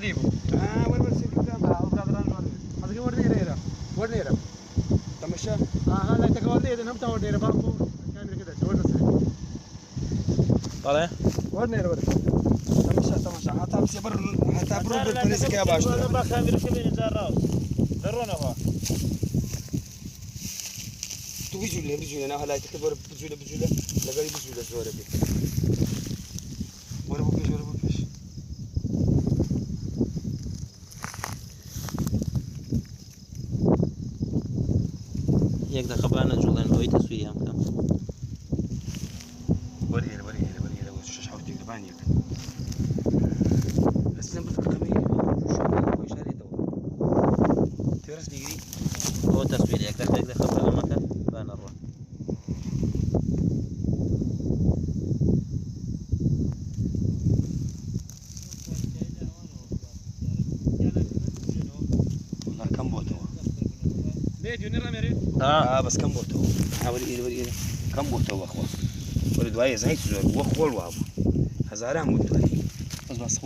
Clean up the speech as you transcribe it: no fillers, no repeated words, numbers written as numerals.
لي بو وين سير قدام هذا ورني ريرا ورني ريرا تمشى هلا تقولني اذا نمت ورني ريرا بابو كامل كده ورنا طالع ورني ريرا تمشى حتى برو بالفريسك يا باشا انا با كامل كبير زراو درونا هو تو بيجوا انا هلا تكبر بجوله لقى بجوله زوره بك ورا بوكش يك ده خبانا جولان هوي تسويه ام كم وريه وش حاولتي تبانيك السلم بالكمية شو شاري تو ترس بيجري هو تسويه يك ده خبانا مكان بان الروح والله كم بوتو ليه جوني راميري بس كم بوتو حاول وريه كم بوتو اخوه ولد واي زي زور وخول وابو هزاران بوتو بس